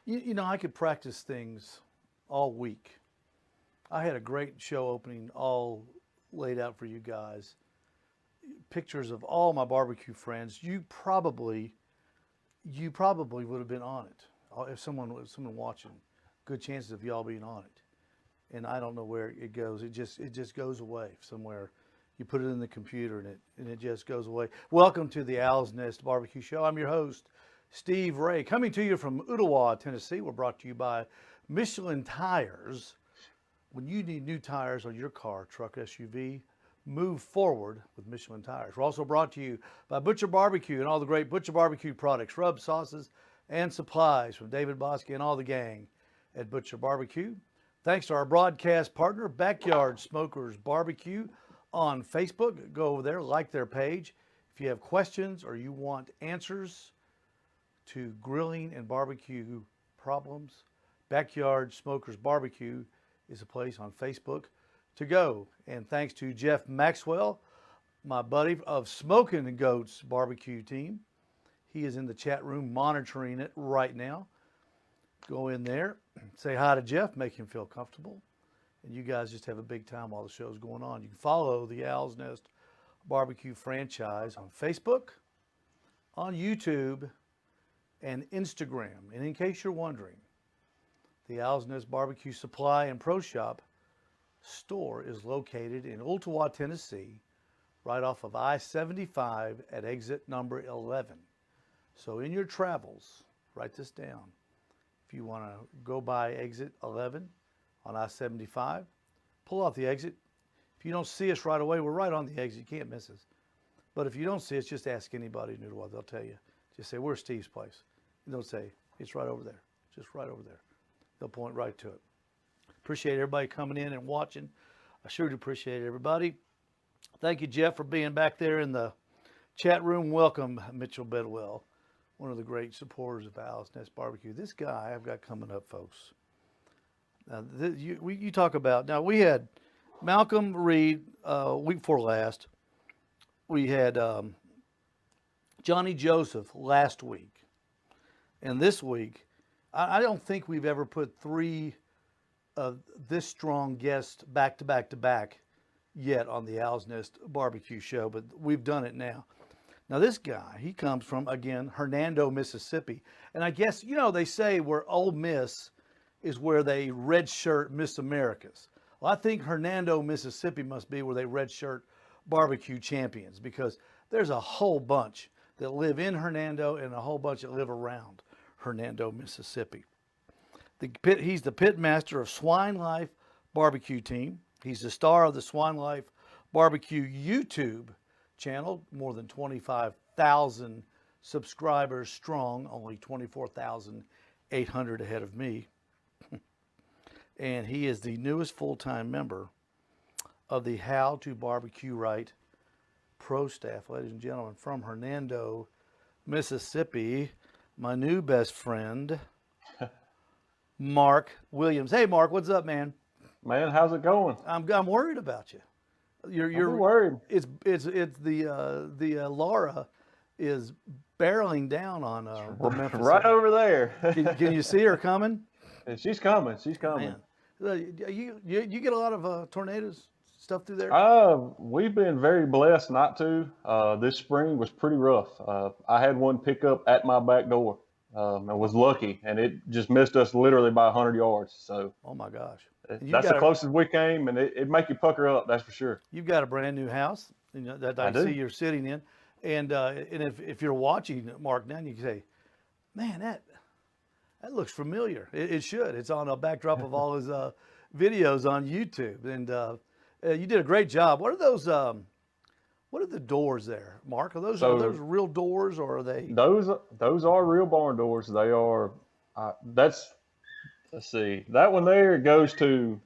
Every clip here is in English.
You know, I could practice things all week. I had a great show opening all laid out for you guys. Pictures of all my barbecue friends. You probably would have been on it if someone watching. Good chances of y'all being on it. And I don't know where it goes. It just goes away somewhere. You put it in the computer and it just goes away. Welcome to the Owl's Nest Barbecue Show. I'm your host, Steve Ray, coming to you from Ottawa, Tennessee. We're brought to you by Michelin Tires. When you need new tires on your car, truck, SUV, move forward with Michelin Tires. We're also brought to you by Butcher Barbecue and all the great Butcher Barbecue products, rubs, sauces, and supplies from David Bosky and all the gang at Butcher Barbecue. Thanks to our broadcast partner, Backyard Smokers Barbecue on Facebook. Go over there, like their page. If you have questions or you want answers to grilling and barbecue problems, Backyard Smokers Barbecue is a place on Facebook to go. And thanks to Jeff Maxwell, my buddy of Smoking Goats barbecue team. He is in the chat room monitoring it right now. Go in there, say hi to Jeff, make him feel comfortable. And you guys just have a big time while the show's going on. You can follow the Owl's Nest Barbecue franchise on Facebook, on YouTube, and Instagram. And in case you're wondering, the Owl's Nest Barbecue Supply and Pro Shop store is located in Ottawa, Tennessee, right off of I-75 at exit number 11. So in your travels, write this down. If you want to go by exit 11 on I-75, pull off the exit. If you don't see us right away, we're right on the exit. You can't miss us. But if you don't see us, just ask anybody in Ottawa. They'll tell you. Just say, where's Steve's place? And they'll say, it's right over there. Just right over there. They'll point right to it. Appreciate everybody coming in and watching. I sure do appreciate everybody. Thank you, Jeff, for being back there in the chat room. Welcome, Mitchell Bedwell, one of the great supporters of Owl's Nest Barbecue. This guy I've got coming up, folks. Now, you talk about, now we had Malcolm Reed week before last. We had Johnny Joseph last week. And this week, I don't think we've ever put three of this strong guests back to back to back yet on the Owl's Nest Barbecue Show, but we've done it now. Now this guy, he comes from, again, Hernando, Mississippi. And I guess, you know, they say where Ole Miss is where they redshirt Miss Americas. Well, I think Hernando, Mississippi must be where they redshirt barbecue champions, because there's a whole bunch that live in Hernando and a whole bunch that live around Hernando, Mississippi. He's the pit master of Swine Life BBQ team. He's the star of the Swan Life BBQ YouTube channel, more than 25,000 subscribers strong, only 24,800 ahead of me. And he is the newest full-time member of the How to BBQ Right pro staff, ladies and gentlemen, from Hernando, Mississippi, my new best friend, Mark Williams. Hey, Mark, what's up, man? Man, how's it going? I'm worried about you. You're worried. It's the Laura is barreling down on the Memphis. Right over there. Can you see her coming? And she's coming. She's coming. Man. You get a lot of tornadoes stuff through there? We've been very blessed not to. This spring was pretty rough. I had one pick up at my back door. I was lucky, and it just missed us literally by 100 yards. So, oh my gosh, that's the closest we came, and it make you pucker up. That's for sure. You've got a brand new house, you know, that I see you're sitting in, and if you're watching Mark now, you can say, man, that looks familiar. It should. It's on a backdrop of all his videos on YouTube, and you did a great job. What are those? What are the doors there, Mark? Are those real doors, or are they? Those are real barn doors. They are. Let's see. That one there goes to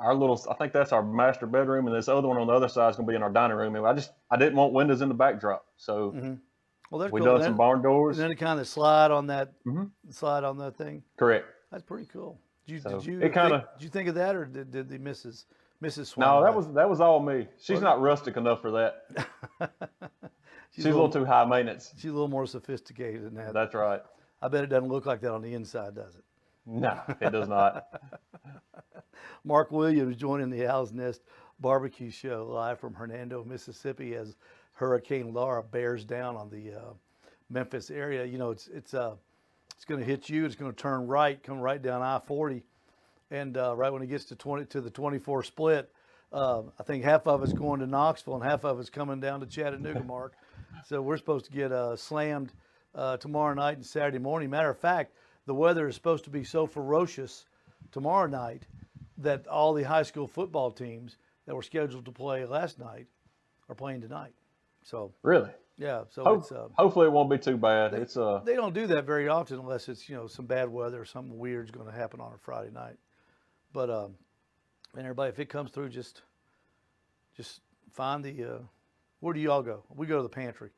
our little. I think that's our master bedroom, and this other one on the other side is going to be in our dining room. And I didn't want windows in the backdrop, so well, that's we cool. done some barn doors. And then it kind of slide on that thing. Correct. That's pretty cool. Did you think of that, or did the Mrs. Swan? No, that was all me. She's not rustic enough for that. She's a little too high maintenance. She's a little more sophisticated than that. That's right. I bet it doesn't look like that on the inside, does it? No, it does not. Mark Williams joining the Owl's Nest Barbecue Show live from Hernando, Mississippi, as Hurricane Laura bears down on the Memphis area. You know, it's going to hit you. It's going to turn right, come right down I-40, and right when it gets to the 24 split, I think half of it's going to Knoxville and half of it's coming down to Chattanooga, Mark. So we're supposed to get slammed tomorrow night and Saturday morning. Matter of fact, the weather is supposed to be so ferocious tomorrow night that all the high school football teams that were scheduled to play last night are playing tonight. So Really? yeah. So it's hopefully it won't be too bad. They don't do that very often unless it's some bad weather or something weird's going to happen on a Friday night. But and everybody, if it comes through, just find the where do y'all go? We go to the pantry.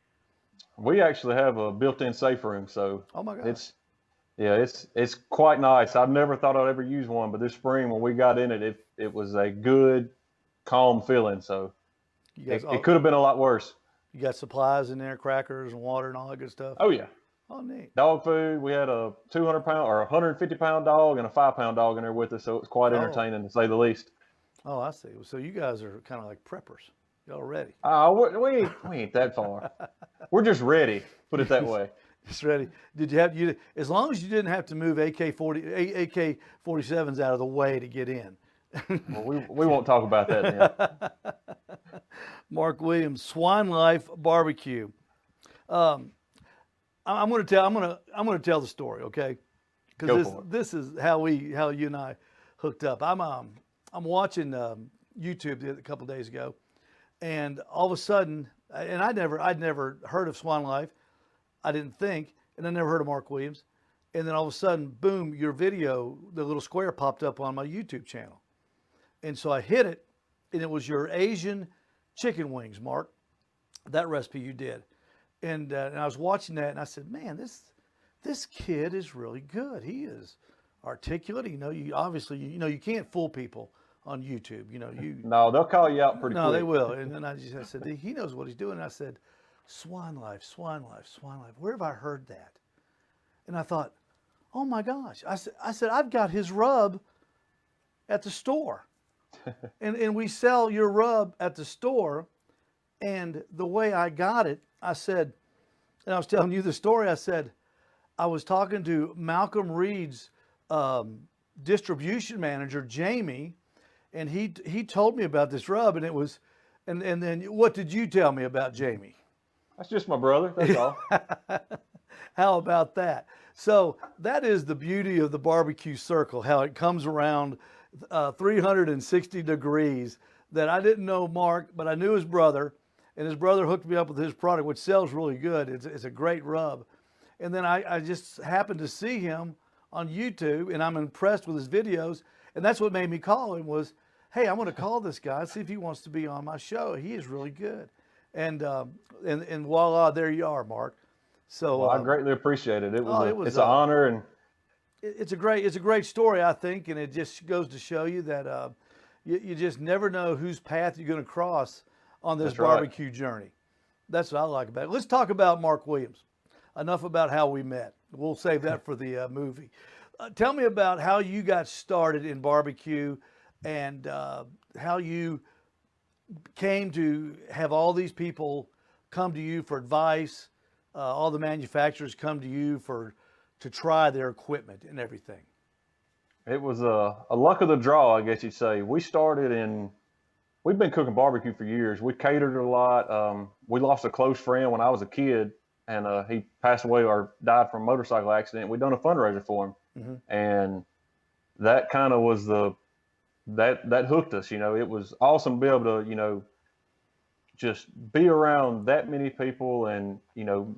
We actually have a built-in safe room, so Oh my God. it's quite nice. I've never thought I'd ever use one, but this spring when we got in it, it was a good, calm feeling. So it could have been a lot worse. You got supplies in there, crackers and water and all that good stuff. Oh yeah. Oh, neat. Dog food. We had a 200-pound or 150-pound dog and a 5-pound dog in there with us, so it was quite entertaining to say the least. Oh, I see. So you guys are kind of like preppers. Y'all ready? We ain't that far. We're just ready. Put it that way. Just ready. Did you have as long as you didn't have to move AK-47s out of the way to get in? Well, we won't talk about that then. Mark Williams, Swan Life BBQ. I'm going to tell the story, okay? Because this is how you and I hooked up. I'm watching YouTube a couple days ago, and all of a sudden, and I'd never heard of Swan Life. I didn't think, and I never heard of Mark Williams. And then all of a sudden, boom, your video, the little square popped up on my YouTube channel. And so I hit it, and it was your Asian chicken wings, Mark, that recipe you did. And I was watching that, and I said, man, this kid is really good. He is articulate. You can't fool people on YouTube. No, they'll call you out pretty quick. No, they will. And then I said, he knows what he's doing. And I said, Swan Life, Swan Life, Swan Life. Where have I heard that? And I thought, oh my gosh. I said, I've got his rub at the store. and we sell your rub at the store. And the way I got it, I said, and I was telling you the story, I said, I was talking to Malcolm Reed's distribution manager, Jamie, and he told me about this rub, and it was, and then what did you tell me about Jamie? That's just my brother, that's all. How about that? So that is the beauty of the barbecue circle, how it comes around 360 degrees, that I didn't know Mark, but I knew his brother, and his brother hooked me up with his product, which sells really good. It's a great rub. And then I just happened to see him on YouTube, and I'm impressed with his videos, and that's what made me call him was, hey, I'm going to call this guy, see if he wants to be on my show. He is really good. And voila, there you are, Mark. So well, I greatly appreciate it. It's an honor, and it's a great story, I think, and it just goes to show you that you just never know whose path you're going to cross on this barbecue journey. That's what I like about it. Let's talk about Mark Williams. Enough about how we met. We'll save that for the movie. Tell me about how you got started in barbecue and how you came to have all these people come to you for advice, all the manufacturers come to you to try their equipment and everything. It was a luck of the draw, I guess you'd say. We've been cooking barbecue for years. We catered a lot. We lost a close friend when I was a kid, and he passed away or died from a motorcycle accident. We'd done a fundraiser for him. Mm-hmm. And that kind of was that hooked us. It was awesome to be able to, just be around that many people and,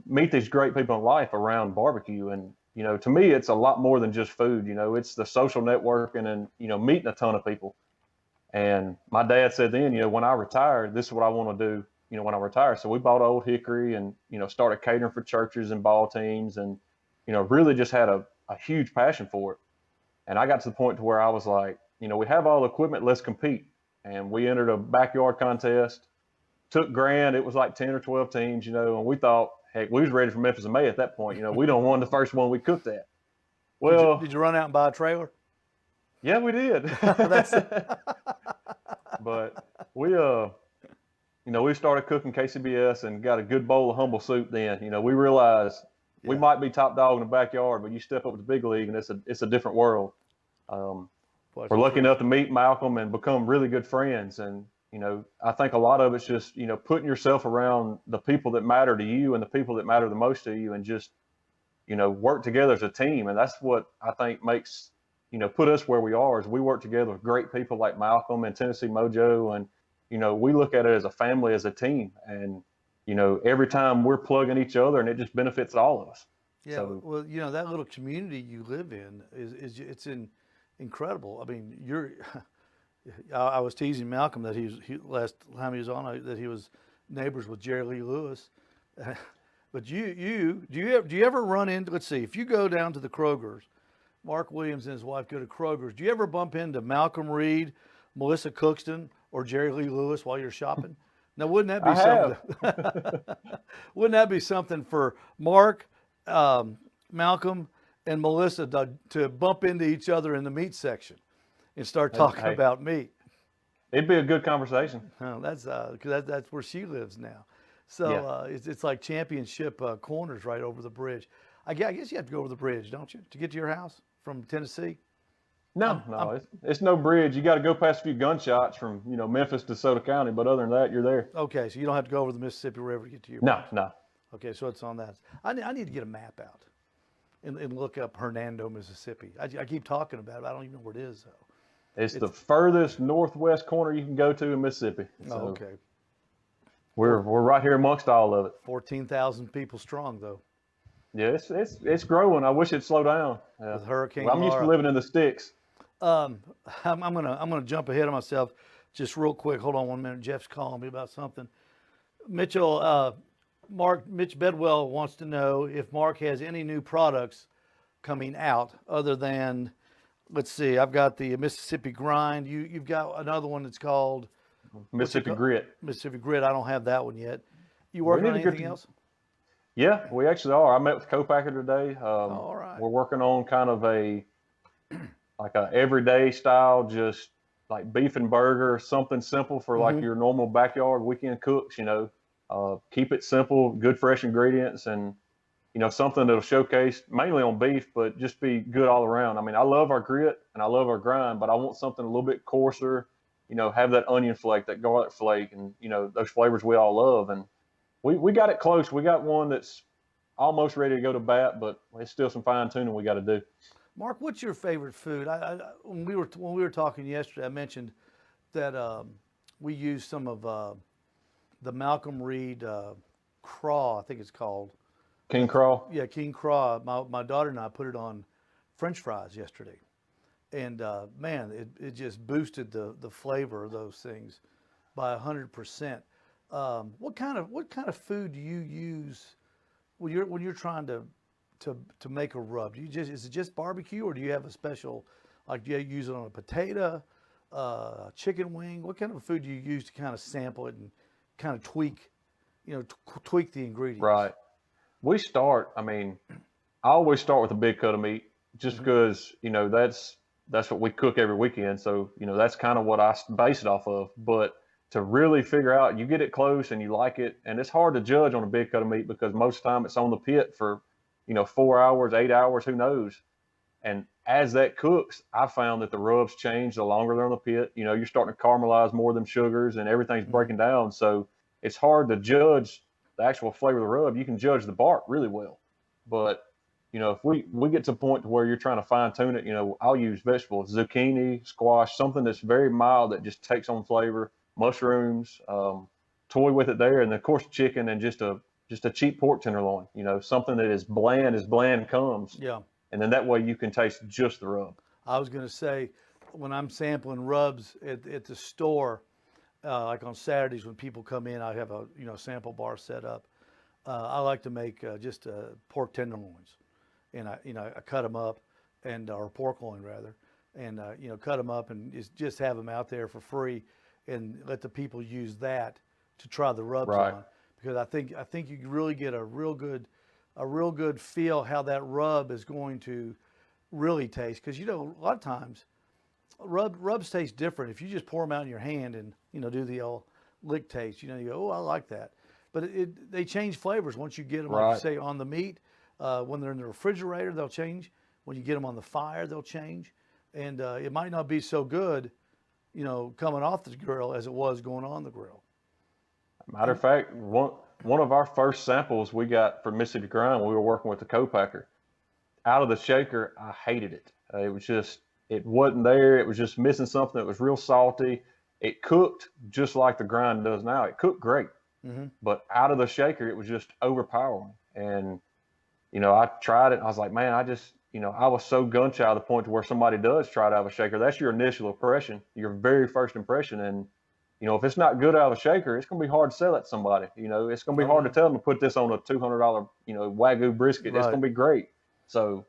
meet these great people in life around barbecue. And, to me, it's a lot more than just food. It's the social networking and, meeting a ton of people. And my dad said then, when I retire, this is what I want to do, when I retire. So we bought Old Hickory and, started catering for churches and ball teams and, really just had a huge passion for it. And I got to the point to where I was like, we have all the equipment, let's compete. And we entered a backyard contest, took grand. It was like 10 or 12 teams, and we thought, heck, we was ready for Memphis in May at that point. We don't want the first one we cooked at. Well, Did you run out and buy a trailer? yeah, we did. That's But we started cooking KCBS and got a good bowl of humble soup then. We realized we might be top dog in the backyard, but you step up to the big league and it's a different world. We're lucky enough to meet Malcolm and become really good friends. And, I think a lot of it's just, putting yourself around the people that matter to you and the people that matter the most to you and just, work together as a team. And that's what I think makes, put us where we are is we work together with great people like Malcolm and Tennessee Mojo. And, we look at it as a family, as a team. And, every time we're plugging each other and it just benefits all of us. Yeah. So, well, that little community you live in it's incredible. I mean, I was teasing Malcolm that last time he was on that he was neighbors with Jerry Lee Lewis. But do you ever run into, let's see, if you go down to the Kroger's, Mark Williams and his wife go to Kroger's, do you ever bump into Malcolm Reed, Melissa Cookston, or Jerry Lee Lewis while you're shopping? Now, wouldn't that be something? Wouldn't that be something for Mark, Malcolm, and Melissa to bump into each other in the meat section and start talking about meat? It'd be a good conversation. Oh, that's where she lives now. So it's like championship corners right over the bridge. I guess you have to go over the bridge, don't you, to get to your house from Tennessee? No, it's no bridge. You got to go past a few gunshots from Memphis to DeSoto County, but other than that, you're there. Okay, so you don't have to go over the Mississippi River to get to your house. No. Okay, so it's on that. I need to get a map out and look up Hernando, Mississippi. I keep talking about it. I don't even know where it is though. It's the furthest northwest corner you can go to in Mississippi. So okay. We're right here amongst all of it. 14,000 people strong though. Yeah, it's growing. I wish it'd slow down. With Hurricane I'm used to living in the sticks. I'm gonna jump ahead of myself just real quick. Hold on 1 minute. Jeff's calling me about something. Mitchell, Mitch Bedwell wants to know if Mark has any new products coming out other than, let's see, I've got the Mississippi Grind. You've got another one that's called Mississippi Grit. Mississippi Grit. I don't have that one yet. You working on anything else? Yeah, we actually are. I met with co-packer today. All right. We're working on kind of a everyday style, just like beef and burger, something simple for like your normal backyard weekend cooks. Keep it simple, good fresh ingredients, and something that'll showcase mainly on beef, but just be good all around. I mean, I love our grit and I love our grind, but I want something a little bit coarser. Have that onion flake, that garlic flake, and those flavors we all love. And we got it close. We got one that's almost ready to go to bat, but it's still some fine tuning we got to do. Mark, what's your favorite food? When we were talking yesterday, I mentioned that we used some of the Malcolm Reed craw, I think it's called. King craw? Yeah, king craw. My daughter and I put it on French fries yesterday. And man, it just boosted the flavor of those things by 100%. What kind of food do you use when you're trying to make a rub? Is it just barbecue, or do you have a special, like, do you use it on a potato, chicken wing? What kind of food do you use to kind of sample it and kind of tweak the ingredients? Right. I always start with a big cut of meat just because, that's what we cook every weekend. So, that's kind of what I base it off of. But to really figure out, you get it close and you like it. And it's hard to judge on a big cut of meat because most of the time it's on the pit for, 4 hours, 8 hours, who knows? And as that cooks, I found that the rubs change the longer they're on the pit. You're starting to caramelize more of them sugars and everything's breaking down. So it's hard to judge the actual flavor of the rub. You can judge the bark really well. But, if we get to a point to where you're trying to fine tune it, I'll use vegetables, zucchini, squash, something that's very mild that just takes on flavor, mushrooms, toy with it there. And of course, chicken and just a cheap pork tenderloin, something that is bland comes. Yeah. And then that way you can taste just the rub. I was going to say, when I'm sampling rubs at the store, like on Saturdays when people come in, I have a sample bar set up. I like to make just pork tenderloins, and I cut them up, or pork loin rather, and cut them up and just have them out there for free, and let the people use that to try the rubs on. because I think you really get a real good feel how that rub is going to really taste. Because a lot of times rubs taste different. If you just pour them out in your hand and do the old lick taste, you go, oh, I like that. But they change flavors once you get them, like you say, on the meat. When they're in the refrigerator, they'll change. When you get them on the fire, they'll change. And it might not be so good, coming off the grill as it was going on the grill. Matter of fact, one of our first samples we got from Mississippi Grind, we were working with the co-packer. Out of the shaker, I hated it. It wasn't there. It was just missing something. It was real salty. It cooked just like the grind does now. It cooked great, but out of the shaker, it was just overpowering. And, I tried it. And I was like, man, I was so gun shy to the point to where somebody does try it out of a shaker. That's your initial impression, your very first impression. And, if it's not good out of the shaker, it's going to be hard to sell it to somebody. It's going to be hard to tell them to put this on a $200, Wagyu brisket. Right. It's going to be great. So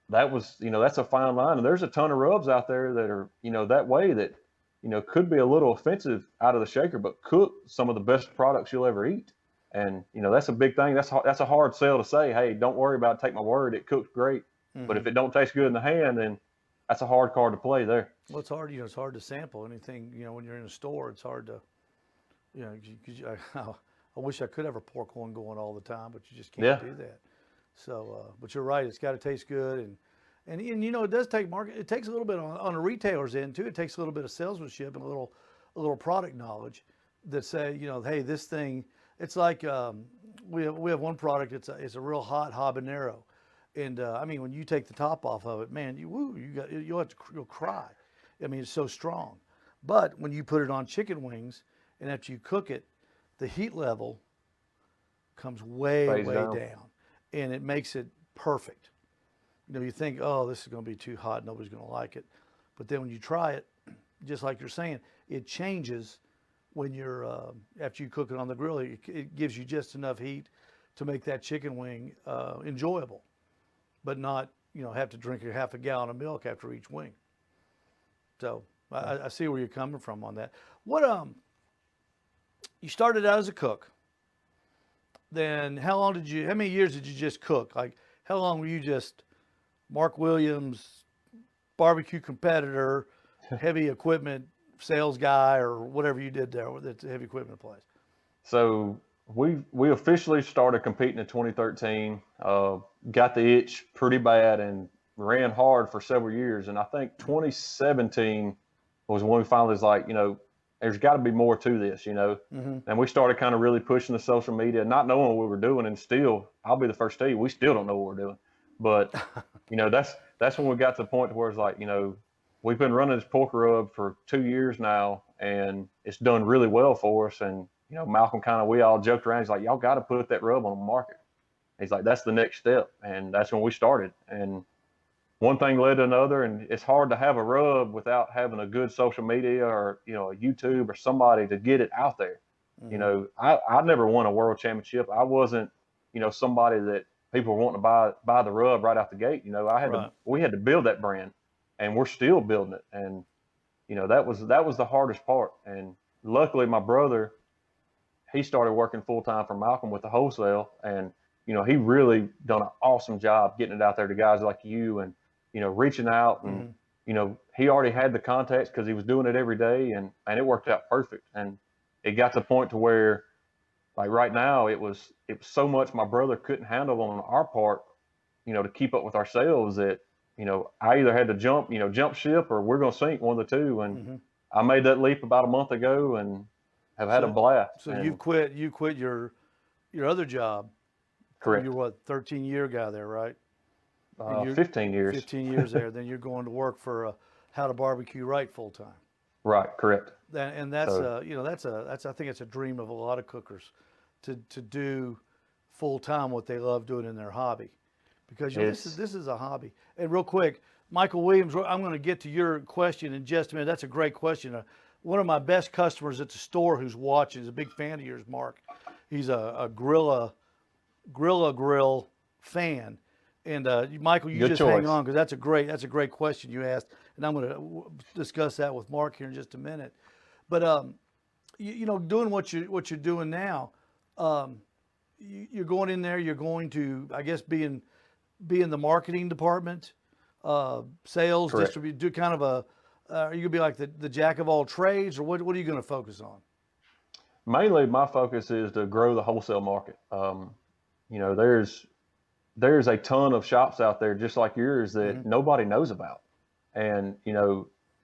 that's a fine line. And there's a ton of rubs out there that are, that way that, could be a little offensive out of the shaker, but cook some of the best products you'll ever eat. And, that's a big thing. That's a hard sell to say, hey, don't worry about it. Take my word. It cooks great. But if it don't taste good in the hand, then that's a hard card to play there. Well, it's hard, it's hard to sample anything, when you're in a store. It's hard to, I wish I could have a pork loin going all the time, but you just can't do that. So, but you're right. It's got to taste good. And it does take market. It takes a little bit on a retailer's end too. It takes a little bit of salesmanship and a little product knowledge that say, hey, this thing, it's like, we have one product. It's a real hot habanero. And when you take the top off of it, man, you'll cry. It's so strong. But when you put it on chicken wings, and after you cook it, the heat level comes way down, and it makes it perfect. You think, oh, this is going to be too hot, nobody's going to like it. But then when you try it, just like you're saying, it changes when you're after you cook it on the grill. It gives you just enough heat to make that chicken wing enjoyable, but not have to drink half a gallon of milk after each wing. So I see where you're coming from on that. What you started out as a cook. Then how many years did you just cook? Like how long were you just Mark Williams, barbecue competitor, heavy equipment sales guy, or whatever you did there with the heavy equipment place? So we officially started competing in 2013, got the itch pretty bad and ran hard for several years. And I think 2017 was when we finally was like, there's got to be more to this, And we started kind of really pushing the social media, not knowing what we were doing. And still, I'll be the first to tell you, we still don't know what we're doing. But, that's when we got to the point where it's like, we've been running this pork rub for 2 years now, and it's done really well for us. And, Malcolm we all joked around. He's like, y'all got to put that rub on the market. He's like, that's the next step. And that's when we started. And one thing led to another. And it's hard to have a rub without having a good social media or, a YouTube or somebody to get it out there. I never won a world championship. I wasn't, somebody that people were wanting to buy the rub right out the gate. We had to build that brand, and we're still building it. And, that was the hardest part. And luckily my brother, he started working full time for Malcolm with the wholesale, and, he really done an awesome job getting it out there to guys like you and, reaching out and, he already had the contacts because he was doing it every day, and it worked out perfect. And it got to the point to where, like right now, it was so much my brother couldn't handle on our part, to keep up with our sales that, I either had to jump ship or we're going to sink, one of the two. And I made that leap about a month ago and have had a blast. So you quit your other job. Correct. You're what, 13-year guy there, right? 15 years. 15 years there. Then you're going to work for How to BBQ Right full time. Right. Correct. And that's I think it's a dream of a lot of cookers to do full time what they love doing in their hobby, because this is a hobby. And real quick, Michael Williams, I'm going to get to your question in just a minute. That's a great question. One of my best customers at the store who's watching is a big fan of yours, Mark. He's a Grilla grill fan. And Michael, you Good just choice. hang on, because that's a great question you asked, and I'm going to discuss that with Mark here in just a minute. But doing what you're doing now, You're going in there. You're going to, I guess, be in the marketing department, sales, Correct. distribute, do kind of a. Are you gonna be like the jack of all trades, or what are you gonna focus on? Mainly, my focus is to grow the wholesale market. There's a ton of shops out there just like yours that nobody knows about, and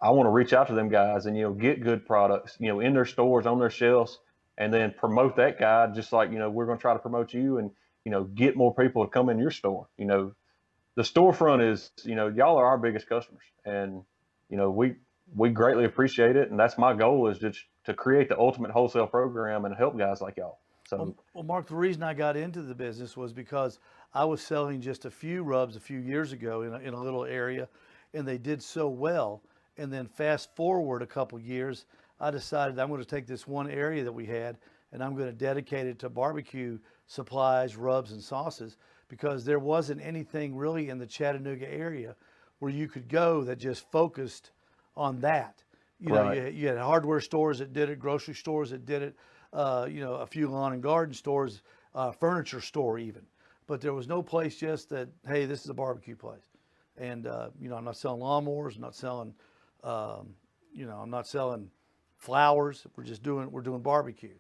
I want to reach out to them guys and get good products in their stores, on their shelves, and then promote that guy just like we're going to try to promote you, and get more people to come in your store. The storefront is y'all are our biggest customers, and we greatly appreciate it, and that's my goal, is just to create the ultimate wholesale program and help guys like y'all. So Well, Mark, the reason I got into the business was because I was selling just a few rubs a few years ago in a little area, and they did so well. And then fast forward a couple years, I decided I'm going to take this one area that we had, and I'm going to dedicate it to barbecue supplies, rubs, and sauces, because there wasn't anything really in the Chattanooga area where you could go that just focused on that. Right. You had hardware stores that did it, grocery stores that did it, a few lawn and garden stores, furniture store even. But there was no place just that, hey, this is a barbecue place. And, I'm not selling lawnmowers, I'm not selling flowers. We're doing barbecue.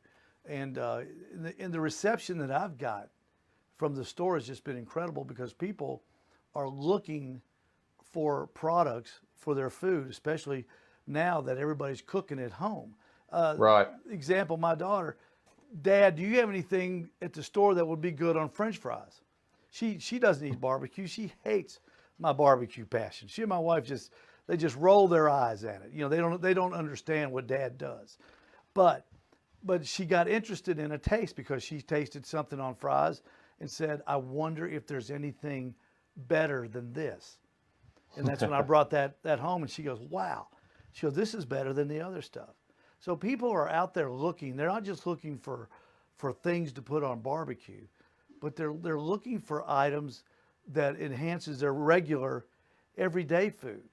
And the reception that I've got from the store has just been incredible, because people are looking for products for their food, especially now that everybody's cooking at home. Right. Example, my daughter, Dad, do you have anything at the store that would be good on French fries? She doesn't eat barbecue. She hates my barbecue passion. She and my wife they just roll their eyes at it. They don't understand what Dad does. But she got interested in a taste because she tasted something on fries and said, I wonder if there's anything better than this. And that's when I brought that home, and she goes, wow. She goes, this is better than the other stuff. So people are out there looking. They're not just looking for things to put on barbecue, but they're looking for items that enhances their regular everyday food.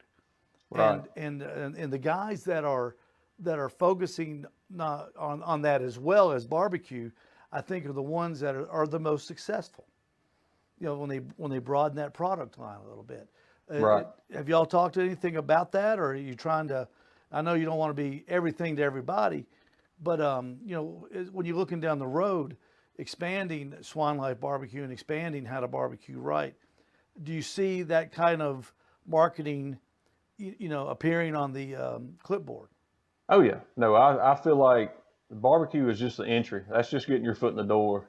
Right. And the guys that are focusing not on that as well as barbecue, I think are the ones that are the most successful. When they broaden that product line a little bit. Right. Have y'all talked anything about that, or are you trying to? I know you don't want to be everything to everybody, but when you're looking down the road, expanding Swan Life BBQ and expanding How to BBQ Right, do you see that kind of marketing, appearing on the clipboard? Oh yeah. No, I feel like barbecue is just the entry. That's just getting your foot in the door,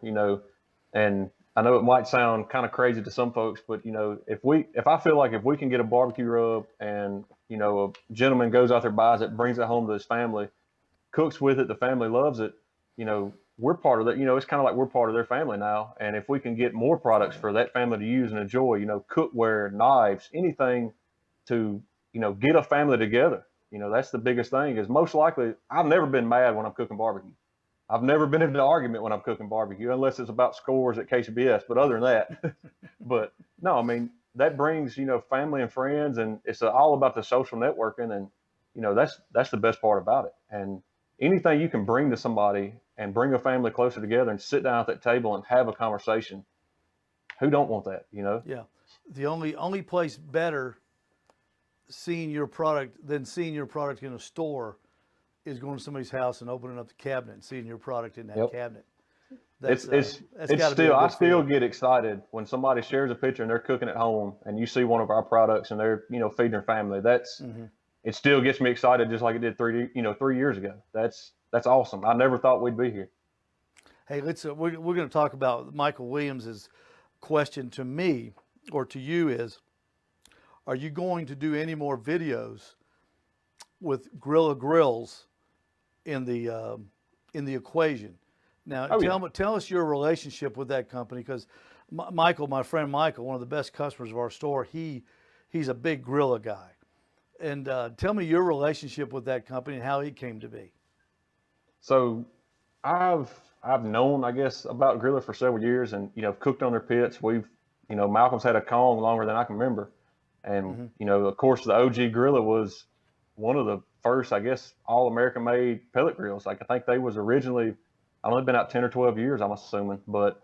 and I know it might sound kind of crazy to some folks, but if I feel like if we can get a barbecue rub and a gentleman goes out there, buys it, brings it home to his family, cooks with it, the family loves it, we're part of that. It's kind of like we're part of their family now. And if we can get more products for that family to use and enjoy, cookware, knives, anything to get a family together, that's the biggest thing. Is most likely I've never been mad when I'm cooking barbecue. I've never been in an argument when I'm cooking barbecue, unless it's about scores at KCBS. But other than that, but no, I mean, that brings, family and friends, and it's all about the social networking. And, that's the best part about it. And anything you can bring to somebody and bring a family closer together and sit down at that table and have a conversation, who don't want that, Yeah. The only place better seeing your product than seeing your product in a store is going to somebody's house and opening up the cabinet and seeing your product in that Yep. cabinet. It's gotta be a still, I good still feeling. get excited when somebody shares a picture and they're cooking at home and you see one of our products and they're, feeding their family. It still gets me excited, just like it did 3 years ago. That's awesome. I never thought we'd be here. Hey, we're going to talk about Michael Williams's question to me or to you is, are you going to do any more videos with Grilla Grills in the equation? Now, tell us your relationship with that company, because Michael, my friend Michael, one of the best customers of our store, he's a big Grilla guy. And tell me your relationship with that company and how it came to be. So I've known, I guess, about Grilla for several years, and cooked on their pits. We've Malcolm's had a Kong longer than I can remember, and of course the OG Grilla was one of the first, I guess, all American made pellet grills. Like, I think they was originally I've only been out 10 or 12 years, I'm assuming, but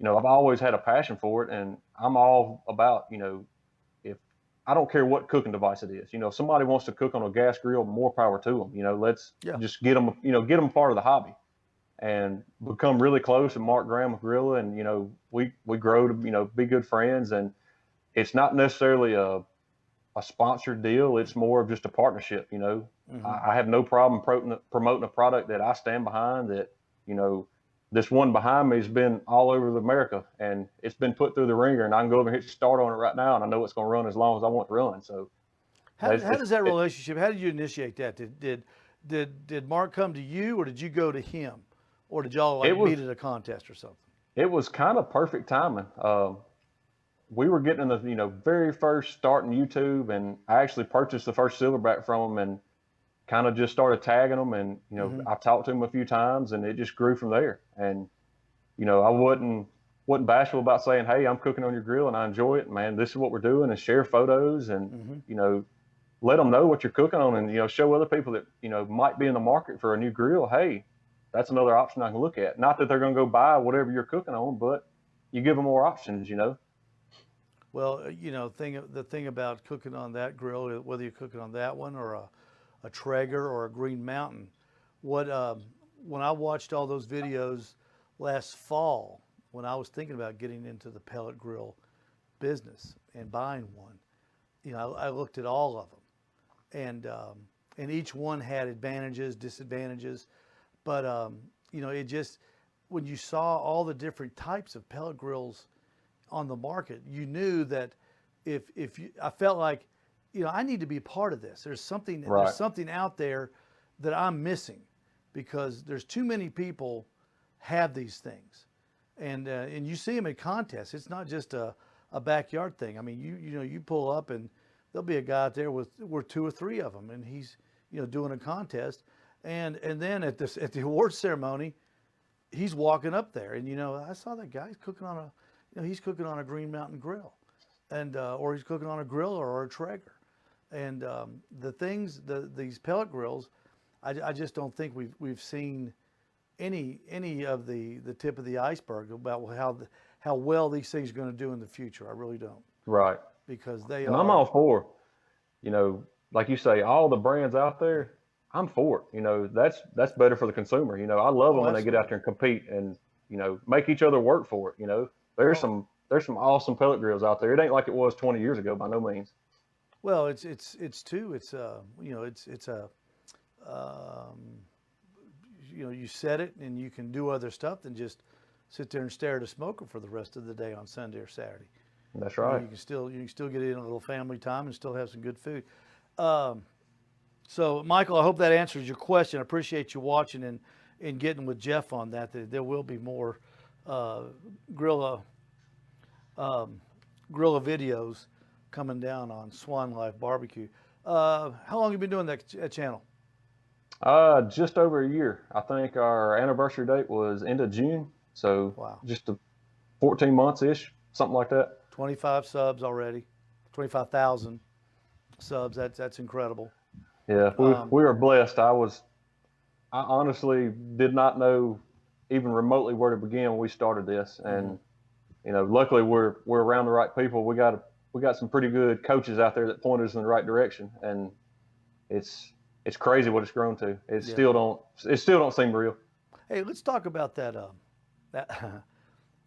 I've always had a passion for it, and I'm all about, if I don't care what cooking device it is. If somebody wants to cook on a gas grill, more power to them. Let's Yeah. just get them part of the hobby and become really close. And Mark Graham with Grilla, and we grow to be good friends. And it's not necessarily a sponsored deal. It's more of just a partnership. I have no problem promoting a product that I stand behind. That this one behind me has been all over America, and it's been put through the ringer, and I can go over and hit start on it right now, and I know it's going to run as long as I want to run. So, How does that relationship? How did you initiate that? Did Mark come to you, or did you go to him, or did y'all meet at a contest or something? It was kind of perfect timing. We were getting in the very first start in YouTube, and I actually purchased the first silverback from him, and kind of just started tagging them. And I talked to him a few times, and it just grew from there. And I wasn't bashful about saying, hey, I'm cooking on your grill and I enjoy it, man, this is what we're doing, and share photos, and let them know what you're cooking on, and show other people that might be in the market for a new grill. Hey, that's another option I can look at. Not that they're going to go buy whatever you're cooking on, but you give them more options. Well, the thing about cooking on that grill, whether you're cooking on that one or a Traeger or a Green Mountain, when I watched all those videos last fall, when I was thinking about getting into the pellet grill business and buying one, I looked at all of them, and each one had advantages, disadvantages, but it just, when you saw all the different types of pellet grills on the market, you knew that I felt like, I need to be part of this. There's something out there that I'm missing, because there's too many people have these things, and you see them at contests. It's not just a backyard thing. I mean, you pull up and there'll be a guy out there with 2 or 3 of them, and he's doing a contest, and then at the awards ceremony, he's walking up there, and I saw that guy. He's cooking on he's cooking on a Green Mountain grill, and or he's cooking on a Grilla or a Traeger, and these pellet grills, I just don't think we've seen any of the tip of the iceberg about how well these things are going to do in the future. I really don't. Right. Because they and are. I'm all for, like you say, all the brands out there. I'm for it. That's better for the consumer. I love them when they get out there and compete and make each other work for it. There's some awesome pellet grills out there. It ain't like it was 20 years ago, by no means. Well, it's you set it and you can do other stuff than just sit there and stare at a smoker for the rest of the day on Sunday or Saturday. That's right. You can still get in a little family time and still have some good food. So, Michael, I hope that answers your question. I appreciate you watching and getting with Jeff on that. There will be more Grilla videos coming down on Swan Life BBQ. How long have you been doing that channel? Just over a year. I think our anniversary date was end of June. So wow. Just 14 months-ish, something like that. 25 subs already, 25,000 subs. That's incredible. Yeah, we are blessed. I honestly did not know even remotely where to begin when we started this, and luckily we're around the right people. We got some pretty good coaches out there that point us in the right direction, and it's crazy what it's grown to. It still don't seem real. Hey, let's talk about that.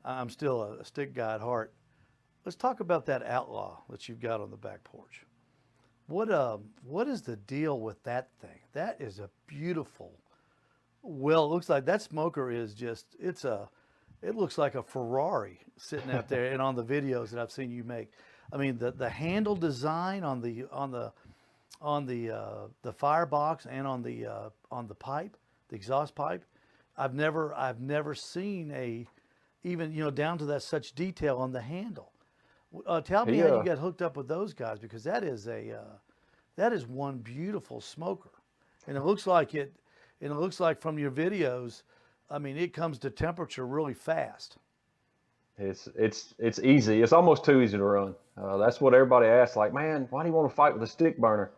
I'm still a stick guy at heart. Let's talk about that Outlaw that you've got on the back porch. What is the deal with that thing? That is a beautiful. Well, it looks like that smoker is just it looks like a Ferrari sitting out there, and on the videos that I've seen you make. I mean, the handle design on the firebox and on the pipe, the exhaust pipe. I've never seen even down to that such detail on the handle. Tell me how you got hooked up with those guys, because that is one beautiful smoker, and it looks like from your videos, I mean, it comes to temperature really fast. It's easy. It's almost too easy to run. That's what everybody asks. Like, man, why do you want to fight with a stick burner?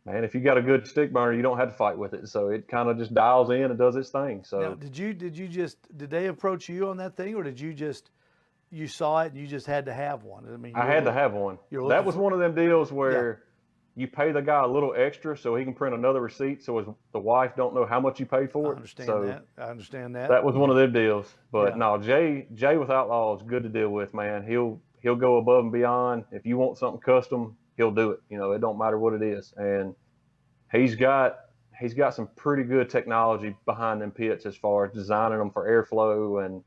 man, if you got a good stick burner, you don't have to fight with it. So it kind of just dials in and does its thing. Now, So did they approach you on that thing, or you saw it and you just had to have one? I mean, I had to have one. you're That looking was for, one of them deals yeah, where you pay the guy a little extra so he can print another receipt so the wife don't know how much you paid I for it. understand So that. I understand that. that was one of them deals. But Yeah. no, Jay with Outlaw is good to deal with, man. He'll go above and beyond. If you want something custom, he'll do it. You know, it don't matter what it is. And he's got he's got some pretty good technology behind them pits as far as designing them for airflow, and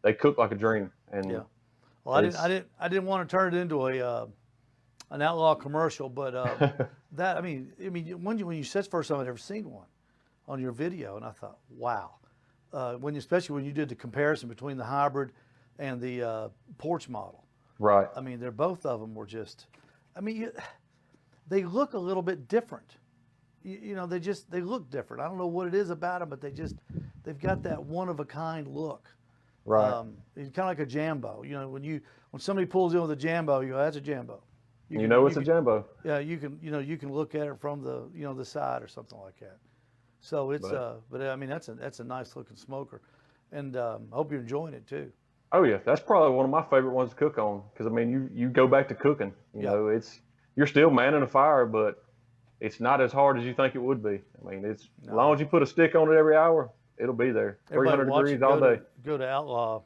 they cook like a dream. Yeah. And Well, it's I didn't want to turn it into an Outlaw commercial, but I mean, when you said first time I'd ever seen one on your video, and I thought, wow. Especially when you did the comparison between the hybrid and the porch model. right, I mean, both of them were just. I mean, they look a little bit different. They look different. I don't know what it is about them, but they've got that one of a kind look. right. It's kind of like a Jambo. You know, when somebody pulls in with a Jambo, you go, that's a Jambo. You know it's a Jumbo. Yeah, you can look at it from the side or something like that. So it's but I mean that's a nice looking smoker, and I hope you're enjoying it too. Oh yeah, that's probably one of my favorite ones to cook on because I mean you go back to cooking. You Yeah. know, you're still manning a fire, but it's not as hard as you think it would be. I mean, as long as you put a stick on it every hour, it'll be there. Everybody 300 watching, degrees all day. Go to Outlaw.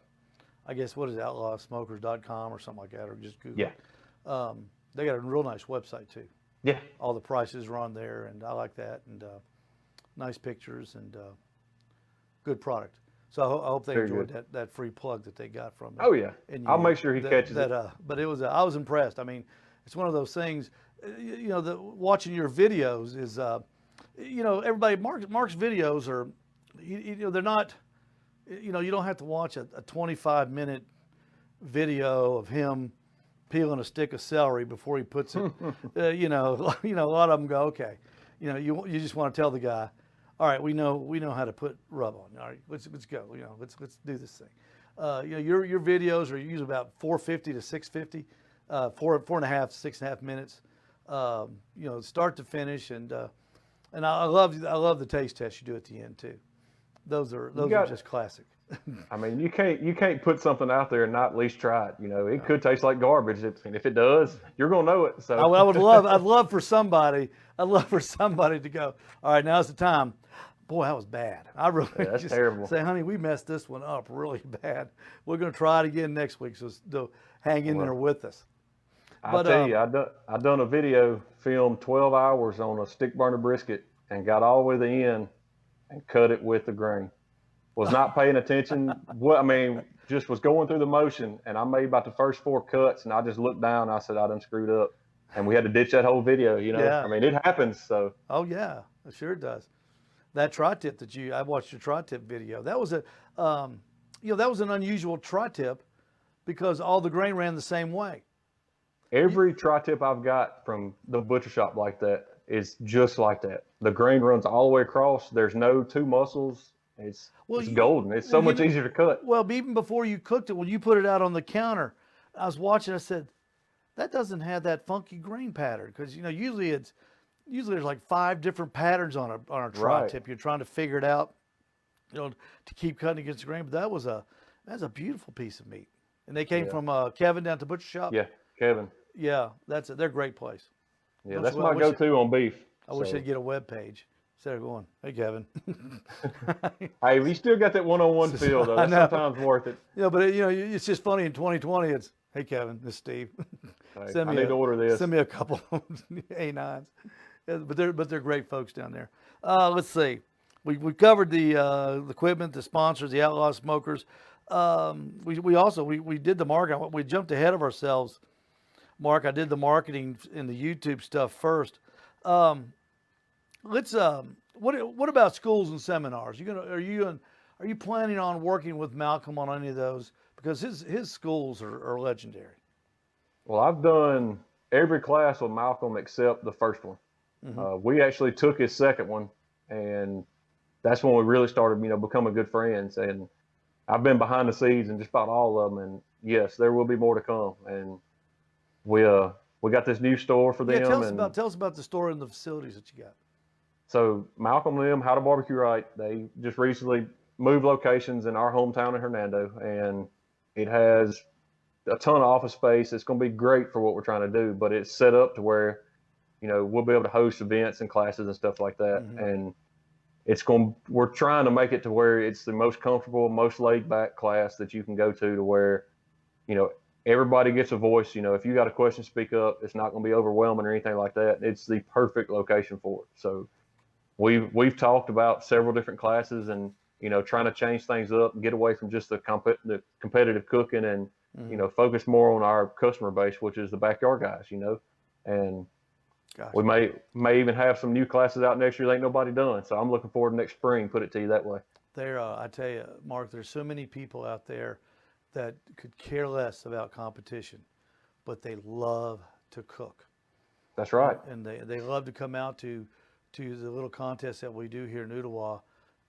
I guess what is it, outlawsmokers.com or something like that, or just Google. Yeah. They got a real nice website too. Yeah. All the prices are on there, and I like that, and nice pictures and good product. So I hope they Very enjoyed that free plug that they got from it. Oh yeah. And I'll make sure he catches it. But I was impressed. I mean, it's one of those things. Watching your videos is, everybody Mark's videos are, they're not, you don't have to watch a 25-minute video of him peeling a stick of celery before he puts it. A lot of them go, okay, you just want to tell the guy, all right, we know how to put rub on. All right, let's go. Let's do this thing. Your videos are usually about 450 to 650, 4.5, 6.5 minutes. Start to finish, and I love the taste test you do at the end too. Those are just classic. I mean, you can't put something out there and not at least try it. It could taste like garbage, and if it does, you're gonna know it. So I'd love for somebody to go, all right, now's the time. Boy, that was bad. I really that's just terrible. say, honey, we messed this one up really bad. We're gonna try it again next week, so hang in there with us. I'll tell you, I done a video, filmed 12 hours on a stick burner brisket, and got all the way to the end and cut it with the grain. Was not paying attention. Just was going through the motion, and I made about the first 4 cuts, and I just looked down. And I said, I done screwed up, and we had to ditch that whole video. Yeah. I mean, it happens. So. Oh yeah, it sure does. That tri-tip I watched your tri-tip video. That was that was an unusual tri-tip because all the grain ran the same way. Every tri-tip I've got from the butcher shop like that is just like that. The grain runs all the way across. There's no two muscles. It's golden. It's so much easier to cut. Well, even before you cooked it, when you put it out on the counter, I was watching. I said, that doesn't have that funky grain pattern because usually there's like 5 different patterns on a tri-tip. Right. You're trying to figure it out, to keep cutting against the grain. But that's a beautiful piece of meat. And they came from Kevin down to the butcher shop. Yeah, Kevin. Yeah, they're a great place. Yeah, that's my go-to on beef. I wish they'd get a web page instead of going, hey, Kevin. Hey, we still got that one-on-one feel, though. That's sometimes worth it. Yeah, but it's just funny in 2020. It's, hey, Kevin, this is Steve. Hey, I need to order this. Send me a couple A9s. Yeah, but they're great folks down there. Let's see. We covered the equipment, the sponsors, the Outlaw Smokers. We also did the marketing. We jumped ahead of ourselves. Mark, I did the marketing and the YouTube stuff first. What about schools and seminars? Are you planning on working with Malcolm on any of those? Because his schools are legendary. Well, I've done every class with Malcolm except the first one. Mm-hmm. We actually took his second one, and that's when we really started, becoming good friends. And I've been behind the scenes in just about all of them. And yes, there will be more to come. And we got this new store for them. Yeah, tell us about the store and the facilities that you got. So Malcolm and them, How to BBQ Right, they just recently moved locations in our hometown in Hernando, and it has a ton of office space. It's going to be great for what we're trying to do, but it's set up to where, we'll be able to host events and classes and stuff like that. Mm-hmm. And we're trying to make it to where it's the most comfortable, most laid back class that you can go to where, everybody gets a voice. If you got a question, speak up. It's not going to be overwhelming or anything like that. It's the perfect location for it. So we've talked about several different classes and, trying to change things up and get away from just the competitive cooking and, Mm-hmm. Focus more on our customer base, which is the backyard guys, and Gotcha. we may even have some new classes out next year that ain't nobody done. So I'm looking forward to next spring, put it to you that way. I tell you, Mark, there's so many people out there that could care less about competition, but they love to cook. That's right. And they love to come out to the little contests that we do here in Ottawa.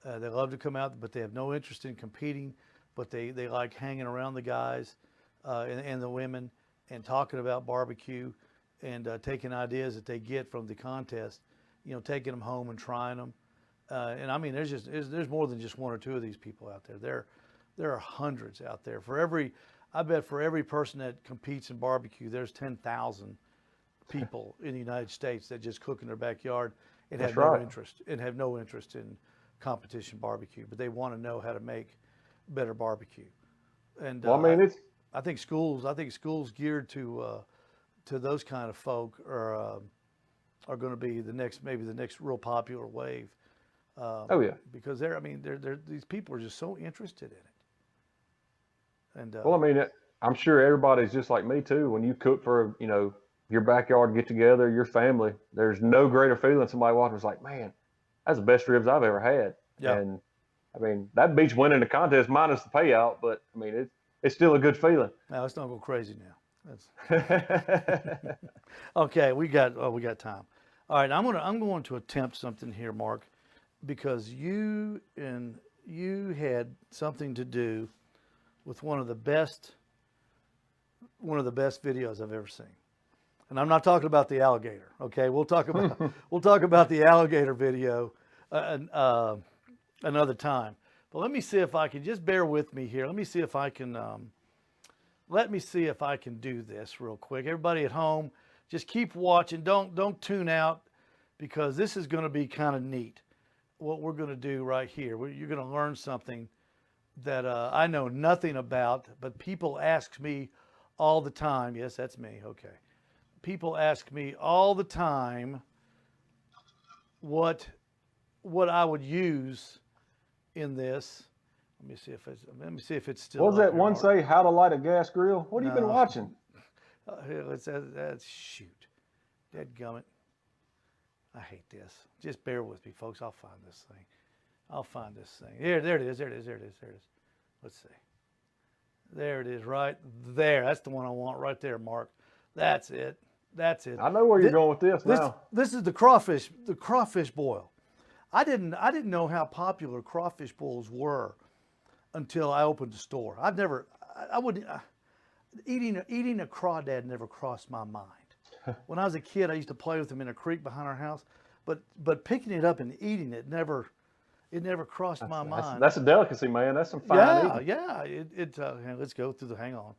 They love to come out, but they have no interest in competing, but they like hanging around the guys and the women and talking about barbecue and taking ideas that they get from the contest, taking them home and trying them. And I mean, there's more than just one or two of these people out there. There are hundreds out there. I bet for every person that competes in barbecue, there's 10,000 people in the United States that just cook in their backyard and have no interest in competition barbecue, but they want to know how to make better barbecue. And well, I mean, I think schools geared to those kind of folk are going to be maybe the next real popular wave. Oh yeah, because these people are just so interested in it. And well, I mean, I'm sure everybody's just like me too. When you cook for your backyard get together, your family, there's no greater feeling than somebody walking is like, man, that's the best ribs I've ever had. Yeah. And I mean, that beats winning the contest minus the payout, but I mean, it's still a good feeling. Now let's not go crazy now. Okay, we got time. All right, I'm going to attempt something here, Mark, because you had something to do with one of the best videos I've ever seen. And I'm not talking about the alligator. Okay, we'll talk about the alligator video another time. But let me see if I can just bear with me here. Let me see if I can do this real quick. Everybody at home, just keep watching. Don't tune out, because this is going to be kind of neat. What we're going to do right here, you're going to learn something that I know nothing about, but people ask me all the time. Yes, that's me. Okay. People ask me all the time what I would use in this. Let me see if it's still. What was that one say? How to light a gas grill? What have you been watching? Shoot, dadgummit. I hate this. Just bear with me, folks. I'll find this thing. There it is. Let's see. There it is, right there. That's the one I want right there, Mark. That's it. I know where you're going with this now. This is the crawfish boil. I didn't know how popular crawfish boils were until I opened the store. Eating a crawdad never crossed my mind. When I was a kid, I used to play with them in a creek behind our house, but picking it up and eating it never crossed my mind. That's a delicacy, man. That's some fine eating. Yeah. Let's go through the. Hang on.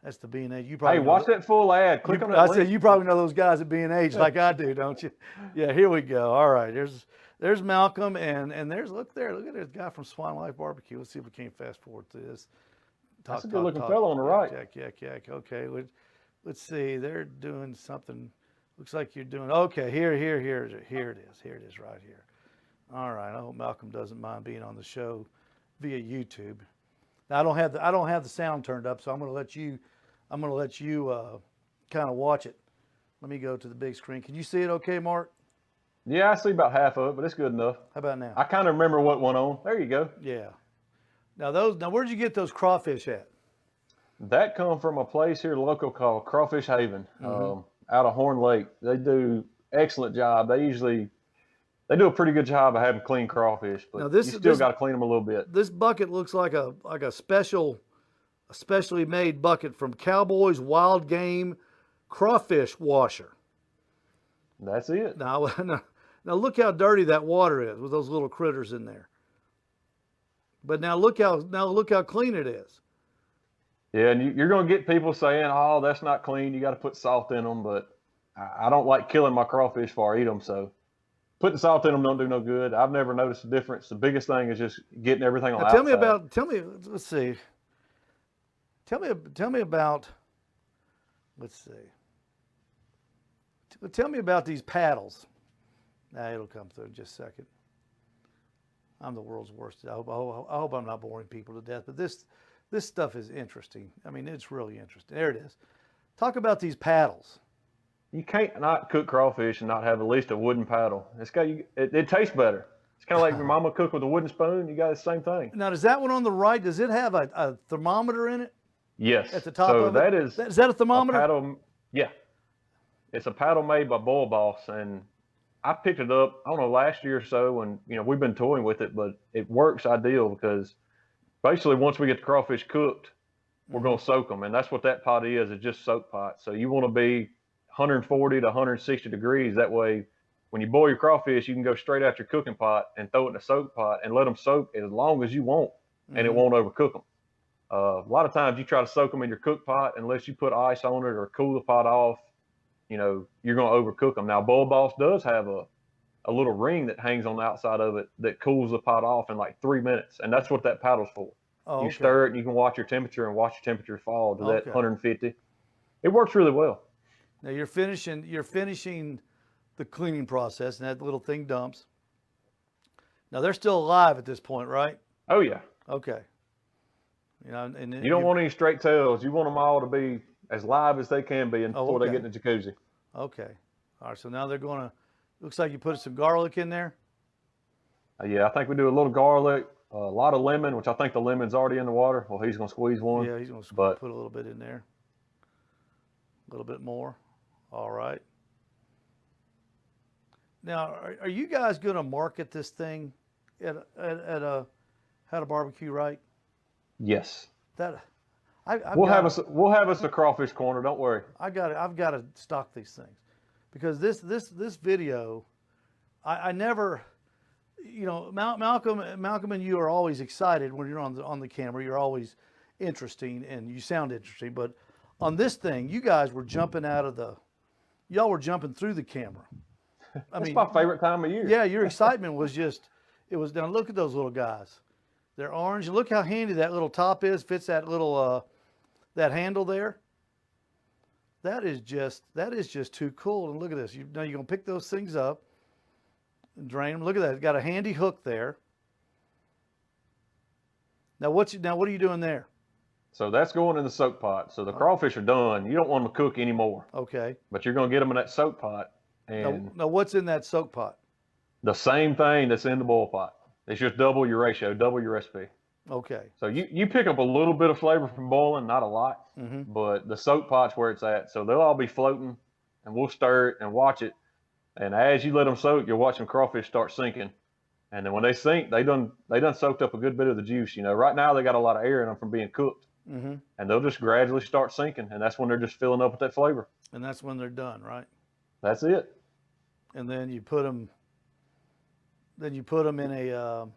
That's the B&H. You probably watch that full ad. Click on that link. I said you probably know those guys at B&H like I do, don't you? Yeah. Here we go. All right. There's Malcolm and there's look at this guy from Swan Life BBQ. Let's see if we can't fast forward to this. That's a good looking fellow on the right. Yak. Okay. Let's see. They're doing something. Looks like you're doing. Okay. Here it is. Here it is right here. All right. I hope Malcolm doesn't mind being on the show via YouTube. Now, I don't have the sound turned up, so I'm going to let you kind of watch it. Let me go to the big screen. Can you see it okay, Mark? Yeah, I see about half of it, but it's good enough. How about now? I kind of remember what went on. There you go. Yeah. Now where'd you get those crawfish at? That come from a place here local called Crawfish Haven, out of Horn Lake. They do excellent job. They do a pretty good job of having clean crawfish, but you still got to clean them a little bit. This bucket looks like a specially made bucket from Cowboys Wild Game crawfish washer. That's it. Now, now look how dirty that water is with those little critters in there. But now look how clean it is. Yeah, and you're going to get people saying, "Oh, that's not clean. You got to put salt in them." But I don't like killing my crawfish before I eat them. So putting salt in them don't do no good. I've never noticed a difference. The biggest thing is just getting everything on the outside. Let's see. Tell me about. Let's see. Tell me about these paddles. Nah, it'll come through in just a second. I'm the world's worst. I hope I'm not boring people to death, but this stuff is interesting. I mean, it's really interesting. There it is. Talk about these paddles. You can't not cook crawfish and not have at least a wooden paddle. It tastes better. It's kind of like your mama cooked with a wooden spoon. You got the same thing. Now, does that one on the right, does it have a thermometer in it? Yes. At the top of it? Is that a thermometer? Paddle, yeah. It's a paddle made by Boil Boss, and I picked it up, I don't know, last year or so, and we've been toying with it, but it works ideal because basically once we get the crawfish cooked, we're going to soak them, and that's what that pot is just soak pot. So you want to be 140 to 160 degrees. That way, when you boil your crawfish, you can go straight out your cooking pot and throw it in a soak pot and let them soak as long as you want, and it won't overcook them. A lot of times you try to soak them in your cook pot, unless you put ice on it or cool the pot off, you're going to overcook them. Now, Boil Boss does have a little ring that hangs on the outside of it that cools the pot off in like 3 minutes, and that's what that paddle's for. Oh, you stir it, and you can watch your temperature fall to that 150. It works really well. Now you're finishing the cleaning process, and that little thing dumps. Now they're still alive at this point, right? Oh yeah. Okay. And you don't want any straight tails. You want them all to be as live as they can be before they get in the jacuzzi. Okay. All right. So now they're going to. Looks like you put some garlic in there. Yeah, I think we do a little garlic, a lot of lemon, which I think the lemon's already in the water. Well, he's going to squeeze one. Yeah, he's going to put a little bit in there. A little bit more. All right. Now, are you guys going to market this thing at a How to BBQ Right? Yes. We'll have us a crawfish corner. Don't worry. I've got to stock these things, because this video, I never, Malcolm and you are always excited when you're on the camera. You're always interesting and you sound interesting. But on this thing, you guys were jumping y'all were jumping through the camera. That's my favorite time of year. Yeah, your excitement was now look at those little guys. They're orange. And look how handy that little top is. Fits that little that handle there. That is just too cool. And look at this. Now you're gonna pick those things up and drain them. Look at that. It's got a handy hook there. Now what are you doing there? So that's going in the soak pot. So the crawfish are done. You don't want them to cook anymore. Okay. But you're going to get them in that soak pot. And now what's in that soak pot? The same thing that's in the boil pot. It's just double your ratio, double your recipe. Okay. So you pick up a little bit of flavor from boiling, not a lot, but the soak pot's where it's at. So they'll all be floating, and we'll stir it and watch it. And as you let them soak, you'll watch them crawfish start sinking. And then when they sink, they done soaked up a good bit of the juice. Right now they got a lot of air in them from being cooked. And they'll just gradually start sinking, and that's when they're just filling up with that flavor. And that's when they're done, right? That's it. And then you put them. Then you put them in another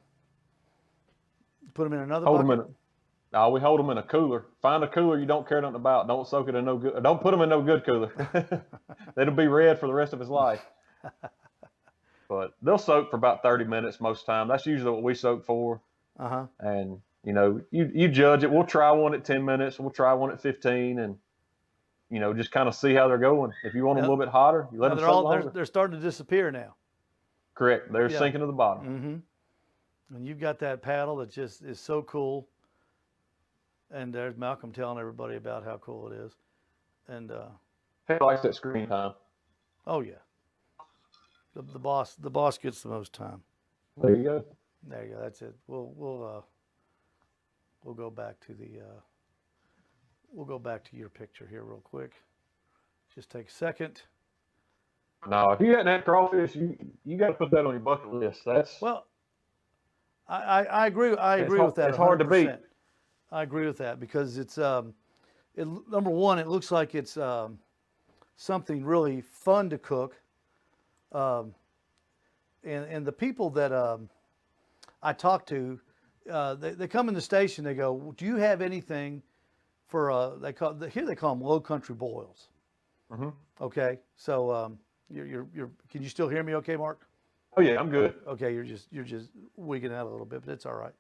bucket? We hold them in a cooler. Find a cooler you don't care nothing about. Don't soak it in no good. Don't put them in no good cooler. It'll be red for the rest of his life. But they'll soak for about 30 minutes most time. That's usually what we soak for. And you judge it. We'll try one at 10 minutes. We'll try one at 15, and just kind of see how they're going. If you want them a little bit hotter, you let them soak longer. They're starting to disappear now. Correct. They're sinking to the bottom. And you've got that paddle that just is so cool. And there's Malcolm telling everybody about how cool it is. And he likes that screen time. Oh yeah. The boss gets the most time. There you go. There you go. That's it. We'll go back to your picture here real quick. Just take a second. No, if you hadn't had crawfish, you got to put that on your bucket list. I agree with that. It's hard to beat. I agree with that because it's number one. It looks like it's something really fun to cook. And the people that I talk to, they come in the station. They go, "Do you have anything for here they call them low country boils?" Mm-hmm. Okay, so you're can you still hear me? Okay, Mark. Oh yeah, I'm good. Okay, you're just wigging out a little bit, but it's all right.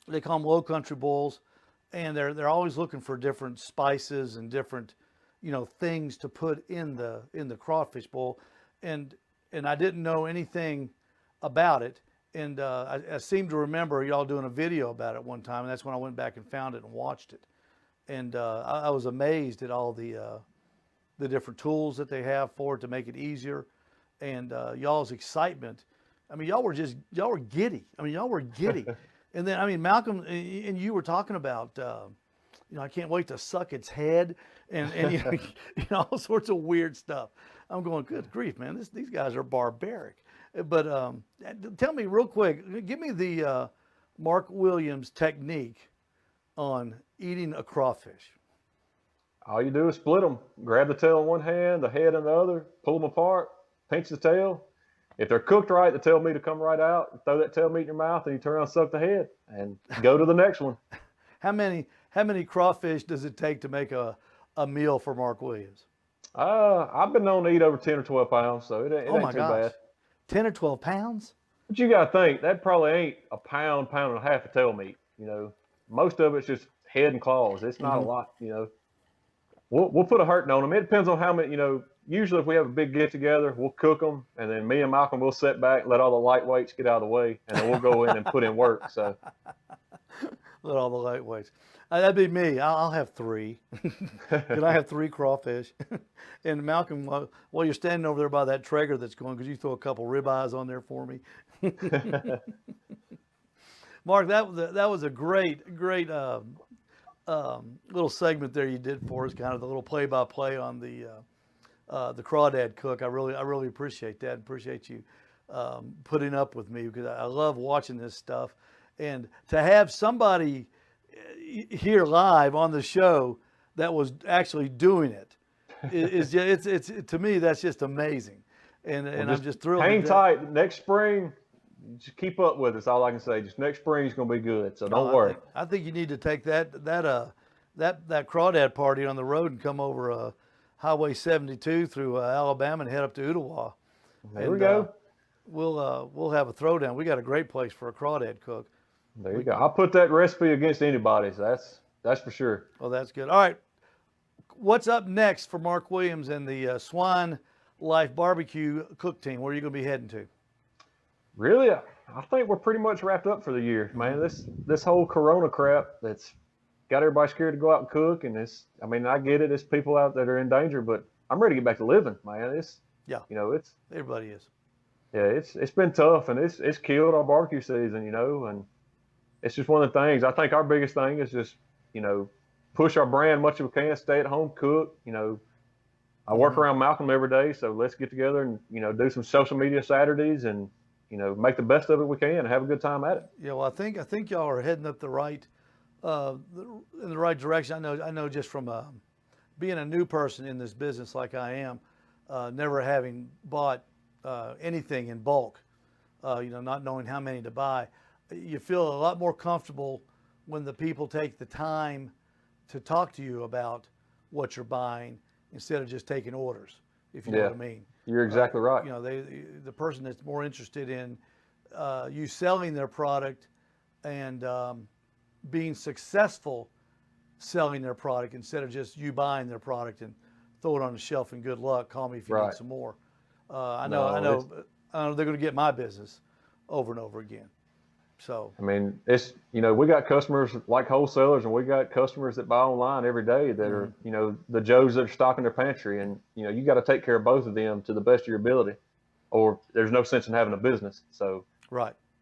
They call them low country boils, and they're always looking for different spices and different, things to put in the crawfish bowl, and I didn't know anything about it, and I seem to remember y'all doing a video about it one time, and that's when I went back and found it and watched it, and I was amazed at all the different tools that they have for it to make it easier, and y'all's excitement. I mean, y'all were giddy. I mean, y'all were giddy. And then, I mean, Malcolm, and you were talking about, I can't wait to suck its head, and all sorts of weird stuff. I'm going, good grief, man, these guys are barbaric. But tell me real quick, give me the Mark Williams technique on eating a crawfish. All you do is split them. Grab the tail in one hand, the head in the other, pull them apart, pinch the tail. If they're cooked right, the tail meat will come right out. Throw that tail meat in your mouth, and you turn around and suck the head, and go to the next one. How many crawfish does it take to make a meal for Mark Williams? I've been known to eat over 10 or 12 pounds, so it ain't too bad. 10 or 12 pounds? But you got to think, that probably ain't a pound and a half of tail meat. Most of it's just head and claws. It's not a lot, We'll put a hurting on them. It depends on how many, usually if we have a big get together, we'll cook them, and then me and Malcolm will sit back, let all the lightweights get out of the way, and then we'll go in and put in work. So let all the lightweights. That'd be me. I'll have 3. Can I have 3 crawfish? And Malcolm, while you're standing over there by that Traeger that's going, could you throw a couple ribeyes on there for me? Mark, that was a great little segment there you did for us, kind of the little play-by-play on the crawdad cook. I really appreciate that. Appreciate you putting up with me, because I love watching this stuff, and to have somebody here live on the show that was actually doing it is it's to me, that's just amazing, and I'm just thrilled. Hang tight. Next spring, just keep up with us. All I can say, just next spring is going to be good. So don't worry. I think you need to take that crawdad party on the road and come over Highway 72 through Alabama and head up to Ottawa. There we go. We'll have a throwdown. We got a great place for a crawdad cook. There you go. I'll put that recipe against anybody's. That's for sure. Well, that's good. All right. What's up next for Mark Williams and the Swan Life BBQ cook team? Where are you going to be heading to? Really, I think we're pretty much wrapped up for the year, man. This whole Corona crap that's got everybody scared to go out and cook, and I get it. It's people out that are in danger, but I'm ready to get back to living, man. It's everybody is. Yeah, it's been tough, and it's killed our barbecue season, and it's just one of the things. I think our biggest thing is just, push our brand much as we can, stay at home, cook. I work around Malcolm every day, so let's get together and, do some social media Saturdays and, make the best of it we can and have a good time at it. Yeah, well, I think y'all are heading up in the right direction. I know just from being a new person in this business like I am, never having bought anything in bulk, not knowing how many to buy, you feel a lot more comfortable when the people take the time to talk to you about what you're buying instead of just taking orders, if you know what I mean. You're exactly right. The person that's more interested in you selling their product and being successful selling their product instead of just you buying their product and throw it on the shelf and good luck. Call me if you need some more. I know they're going to get my business over and over again. So it's we got customers like wholesalers, and we got customers that buy online every day that are the Joes that are stocking their pantry, and you got to take care of both of them to the best of your ability, or there's no sense in having a business. So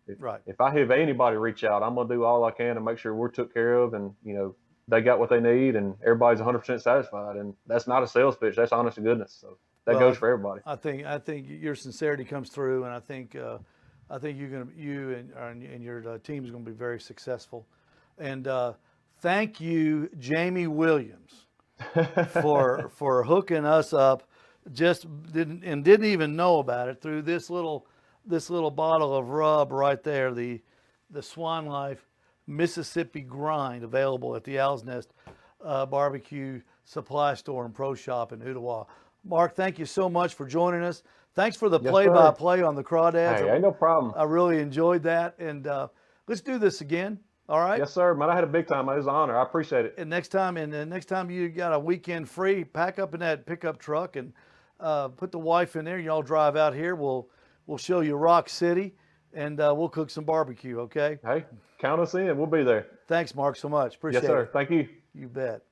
if I have anybody reach out, I'm gonna do all I can to make sure we're took care of, and they got what they need, and everybody's 100% satisfied. And that's not a sales pitch. That's honest to goodness. So that goes for everybody. I think your sincerity comes through, and I think you and your team is going to be very successful. And thank you, Jamie Williams, for hooking us up. Just didn't even know about it through this little bottle of rub right there. The Swan Life Mississippi Grind, available at the Owl's Nest Barbecue Supply Store and Pro Shop in Ottawa. Mark, thank you so much for joining us. Thanks for the Yes, play-by-play on the crawdads. Hey, ain't no problem. I really enjoyed that, and let's do this again. All right. Yes, sir, man. I had a big time. It was an honor. I appreciate it. And next time you got a weekend free, pack up in that pickup truck and put the wife in there. Y'all drive out here. We'll show you Rock City, and we'll cook some barbecue. Okay. Hey, count us in. We'll be there. Thanks, Mark, so much. Appreciate it. Yes, sir. Thank you. You bet.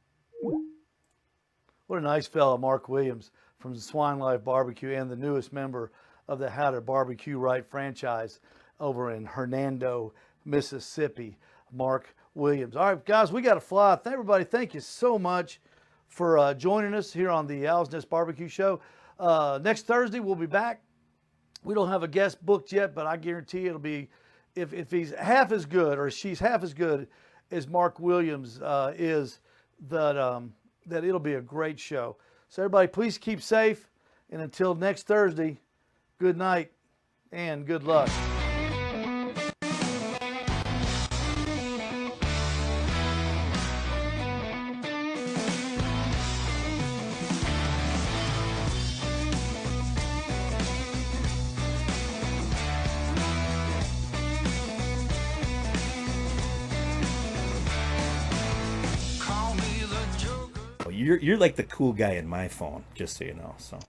What a nice fella, Mark Williams from the Swine Life BBQ and the newest member of the How to BBQ Right franchise over in Hernando, Mississippi. Mark Williams. All right, guys, we got to fly. Everybody, thank you so much for joining us here on the Owl's Nest Barbecue Show. Next Thursday, we'll be back. We don't have a guest booked yet, but I guarantee it'll be, if he's half as good or she's half as good as Mark Williams is, that it'll be a great show. So everybody, please keep safe. And until next Thursday, good night and good luck. You're like the cool guy in my phone, just so you know. So.